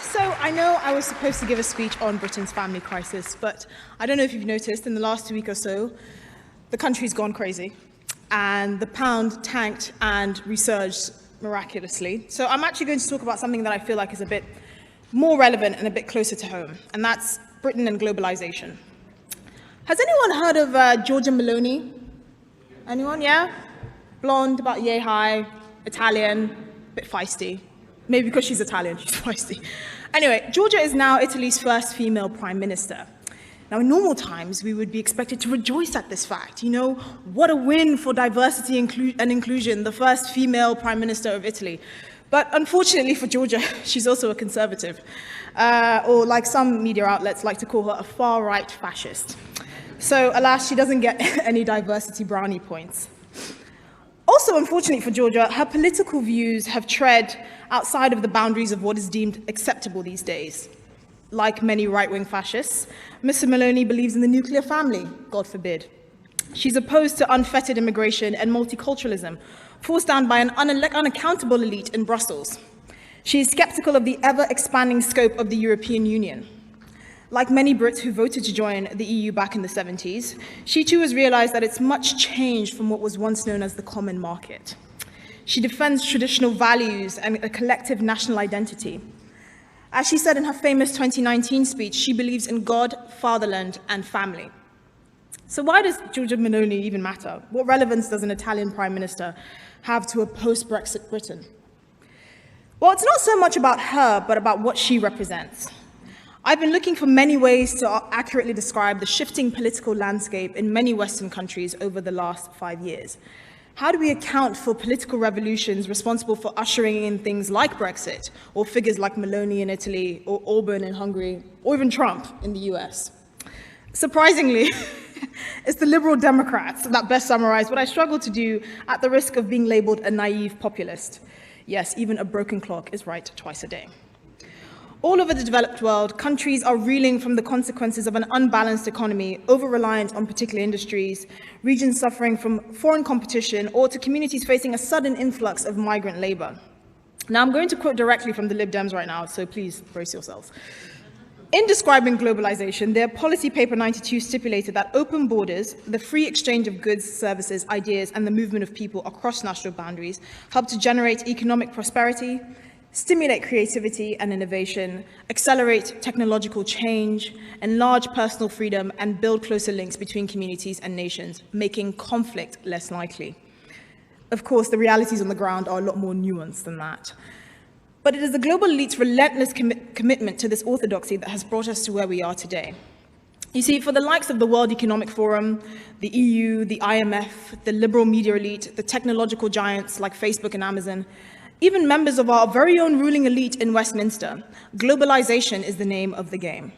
So I know I was supposed to give a speech on Britain's family crisis, but I don't know if you've noticed in the last week or so, the country's gone crazy and the pound tanked and resurged miraculously. So I'm actually going to talk about something that I feel like is a bit more relevant and a bit closer to home, and that's Britain and globalization. Has anyone heard of Georgia Meloni? Anyone, yeah? Blonde, about yay high, Italian, a bit feisty. Maybe because she's Italian, she's feisty. Anyway, Georgia is now Italy's first female prime minister. Now, in normal times, we would be expected to rejoice at this fact. You know, what a win for diversity and inclusion, the first female prime minister of Italy. But unfortunately for Georgia, she's also a conservative, or like some media outlets like to call her, a far-right fascist. So, alas, she doesn't get any diversity brownie points. Also, unfortunately for Georgia, her political views have tread outside of the boundaries of what is deemed acceptable these days. Like many right-wing fascists, Mr. Meloni believes in the nuclear family, God forbid. She's opposed to unfettered immigration and multiculturalism, forced down by an unaccountable elite in Brussels. She is skeptical of the ever-expanding scope of the European Union. Like many Brits who voted to join the EU back in the 70s, she too has realized that it's much changed from what was once known as the common market. She defends traditional values and a collective national identity. As she said in her famous 2019 speech, she believes in God, fatherland, and family. So why does Giorgia Meloni even matter? What relevance does an Italian prime minister have to a post-Brexit Britain? Well, it's not so much about her, but about what she represents. I've been looking for many ways to accurately describe the shifting political landscape in many Western countries over the last 5 years. How do we account for political revolutions responsible for ushering in things like Brexit, or figures like Meloni in Italy, or Orban in Hungary, or even Trump in the US? Surprisingly, it's the Liberal Democrats that best summarize what I struggle to do at the risk of being labeled a naive populist. Yes, even a broken clock is right twice a day. All over the developed world, countries are reeling from the consequences of an unbalanced economy, over-reliant on particular industries, regions suffering from foreign competition, or to communities facing a sudden influx of migrant labor. Now, I'm going to quote directly from the Lib Dems right now, so please brace yourselves. In describing globalization, their policy paper 92 stipulated that open borders, the free exchange of goods, services, ideas, and the movement of people across national boundaries help to generate economic prosperity, stimulate creativity and innovation, accelerate technological change, enlarge personal freedom, and build closer links between communities and nations, making conflict less likely. Of course, the realities on the ground are a lot more nuanced than that. But it is the global elite's relentless commitment to this orthodoxy that has brought us to where we are today. You see, for the likes of the World Economic Forum, the EU, the IMF, the liberal media elite, the technological giants like Facebook and Amazon, even members of our very own ruling elite in Westminster, globalization is the name of the game.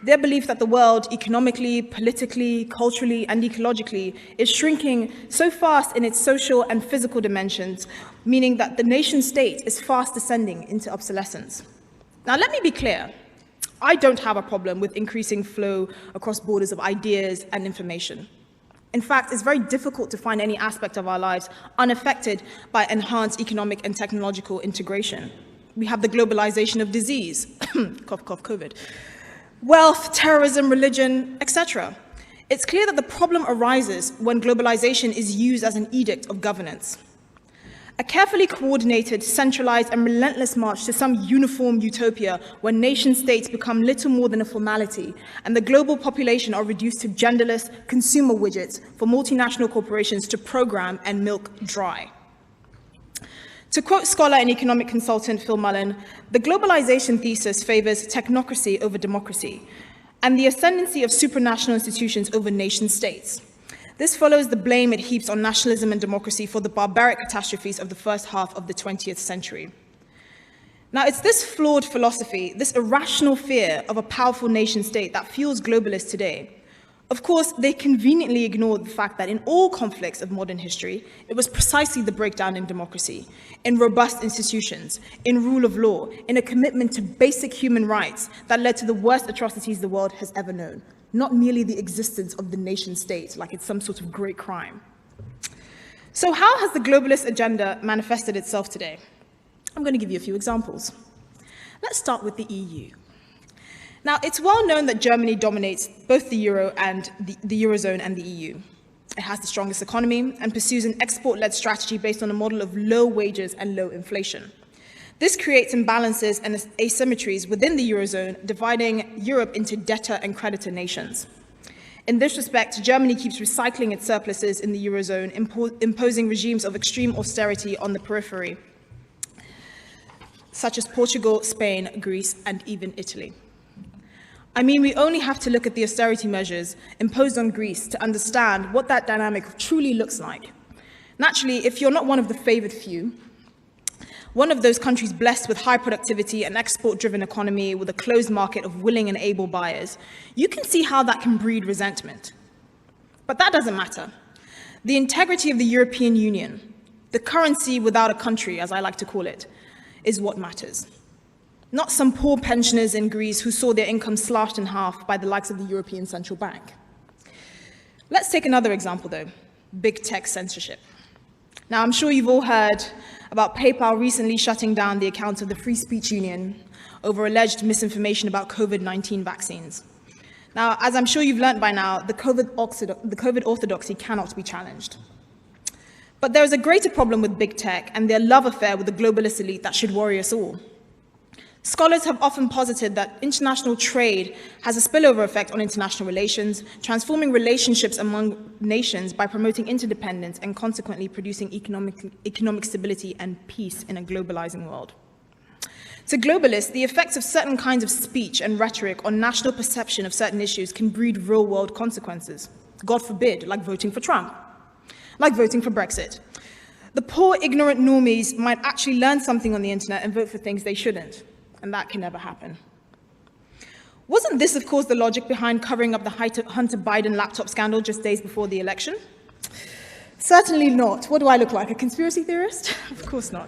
Their belief that the world, economically, politically, culturally, and ecologically, is shrinking so fast in its social and physical dimensions, meaning that the nation state is fast descending into obsolescence. Now, let me be clear. I don't have a problem with increasing flow across borders of ideas and information. In fact, it's very difficult to find any aspect of our lives unaffected by enhanced economic and technological integration. We have the globalization of disease, cough, cough, COVID, wealth, terrorism, religion, etc. It's clear that the problem arises when globalization is used as an edict of governance. A carefully coordinated, centralized, and relentless march to some uniform utopia where nation-states become little more than a formality and the global population are reduced to genderless consumer widgets for multinational corporations to program and milk dry. To quote scholar and economic consultant Phil Mullen, the globalization thesis favors technocracy over democracy and the ascendancy of supranational institutions over nation-states. This follows the blame it heaps on nationalism and democracy for the barbaric catastrophes of the first half of the 20th century. Now, it's this flawed philosophy, this irrational fear of a powerful nation-state that fuels globalists today. Of course, they conveniently ignore the fact that in all conflicts of modern history, it was precisely the breakdown in democracy, in robust institutions, in rule of law, in a commitment to basic human rights that led to the worst atrocities the world has ever known. Not merely the existence of the nation state, like it's some sort of great crime. So how has the globalist agenda manifested itself today? I'm going to give you a few examples. Let's start with the EU. Now, it's well known that Germany dominates both the Euro and the Eurozone and the EU. It has the strongest economy and pursues an export-led strategy based on a model of low wages and low inflation. This creates imbalances and asymmetries within the Eurozone, dividing Europe into debtor and creditor nations. In this respect, Germany keeps recycling its surpluses in the Eurozone, imposing regimes of extreme austerity on the periphery, such as Portugal, Spain, Greece, and even Italy. I mean, we only have to look at the austerity measures imposed on Greece to understand what that dynamic truly looks like. Naturally, if you're not one of the favored few, one of those countries blessed with high productivity and export-driven economy with a closed market of willing and able buyers, you can see how that can breed resentment. But that doesn't matter. The integrity of the European Union, the currency without a country, as I like to call it, is what matters. Not some poor pensioners in Greece who saw their income slashed in half by the likes of the European Central Bank. Let's take another example, though, big tech censorship. Now, I'm sure you've all heard about PayPal recently shutting down the accounts of the Free Speech Union over alleged misinformation about COVID-19 vaccines. Now, as I'm sure you've learned by now, the COVID orthodoxy cannot be challenged. But there is a greater problem with big tech and their love affair with the globalist elite that should worry us all. Scholars have often posited that international trade has a spillover effect on international relations, transforming relationships among nations by promoting interdependence and consequently producing economic stability and peace in a globalizing world. To globalists, the effects of certain kinds of speech and rhetoric on national perception of certain issues can breed real-world consequences. God forbid, like voting for Trump, like voting for Brexit. The poor, ignorant normies might actually learn something on the internet and vote for things they shouldn't. And that can never happen. Wasn't this, of course, the logic behind covering up the Hunter Biden laptop scandal just days before the election? Certainly not. What do I look like, a conspiracy theorist? Of course not.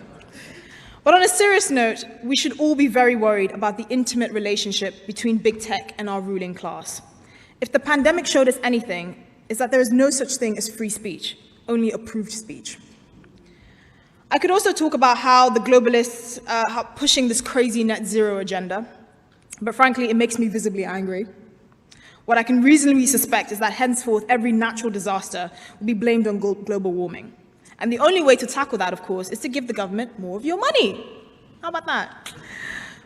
But on a serious note, we should all be very worried about the intimate relationship between big tech and our ruling class. If the pandemic showed us anything, it's that there is no such thing as free speech, only approved speech. I could also talk about how the globalists are pushing this crazy net zero agenda, but frankly, it makes me visibly angry. What I can reasonably suspect is that henceforth, every natural disaster will be blamed on global warming. And the only way to tackle that, of course, is to give the government more of your money. How about that?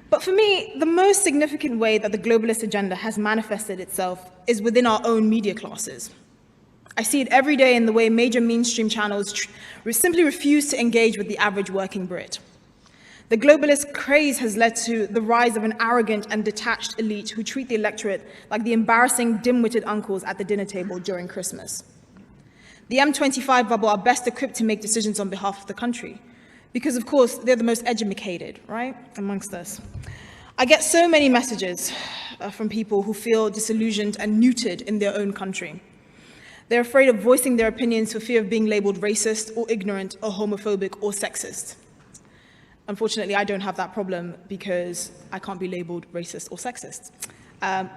But for me, the most significant way that the globalist agenda has manifested itself is within our own media classes. I see it every day in the way major mainstream channels simply refuse to engage with the average working Brit. The globalist craze has led to the rise of an arrogant and detached elite who treat the electorate like the embarrassing, dim-witted uncles at the dinner table during Christmas. The M25 bubble are best equipped to make decisions on behalf of the country, because of course they're the most educated, right, amongst us. I get so many messages from people who feel disillusioned and neutered in their own country. They're afraid of voicing their opinions for fear of being labeled racist or ignorant or homophobic or sexist. Unfortunately, I don't have that problem because I can't be labeled racist or sexist.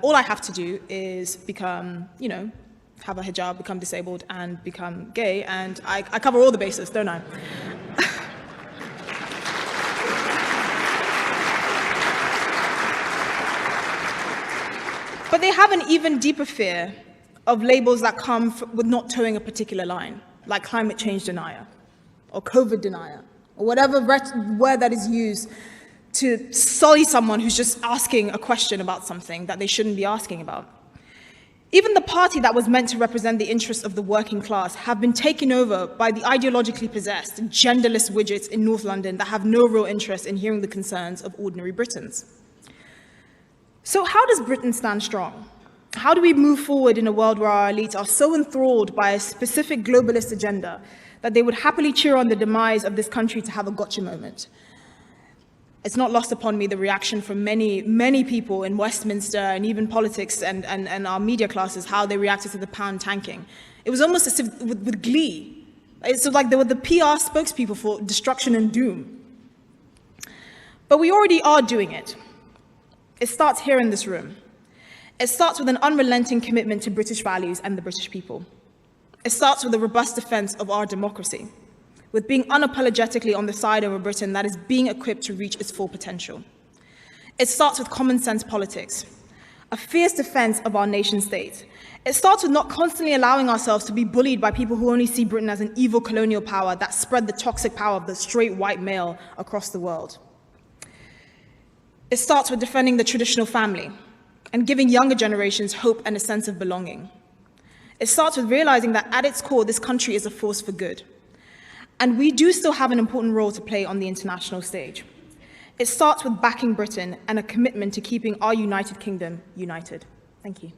All I have to do is become, have a hijab, become disabled, and become gay, and I cover all the bases, don't I? But they have an even deeper fear of labels that come with not towing a particular line, like climate change denier, or COVID denier, or whatever word that is used to sully someone who's just asking a question about something that they shouldn't be asking about. Even the party that was meant to represent the interests of the working class have been taken over by the ideologically possessed, genderless widgets in North London that have no real interest in hearing the concerns of ordinary Britons. So how does Britain stand strong? How do we move forward in a world where our elites are so enthralled by a specific globalist agenda that they would happily cheer on the demise of this country to have a gotcha moment? It's not lost upon me the reaction from many, many people in Westminster and even politics and our media classes, how they reacted to the pound tanking. It was almost as if with glee. It's like they were the PR spokespeople for destruction and doom. But we already are doing it. It starts here in this room. It starts with an unrelenting commitment to British values and the British people. It starts with a robust defense of our democracy, with being unapologetically on the side of a Britain that is being equipped to reach its full potential. It starts with common sense politics, a fierce defense of our nation state. It starts with not constantly allowing ourselves to be bullied by people who only see Britain as an evil colonial power that spread the toxic power of the straight white male across the world. It starts with defending the traditional family and giving younger generations hope and a sense of belonging. It starts with realizing that at its core, this country is a force for good. And we do still have an important role to play on the international stage. It starts with backing Britain and a commitment to keeping our United Kingdom united. Thank you.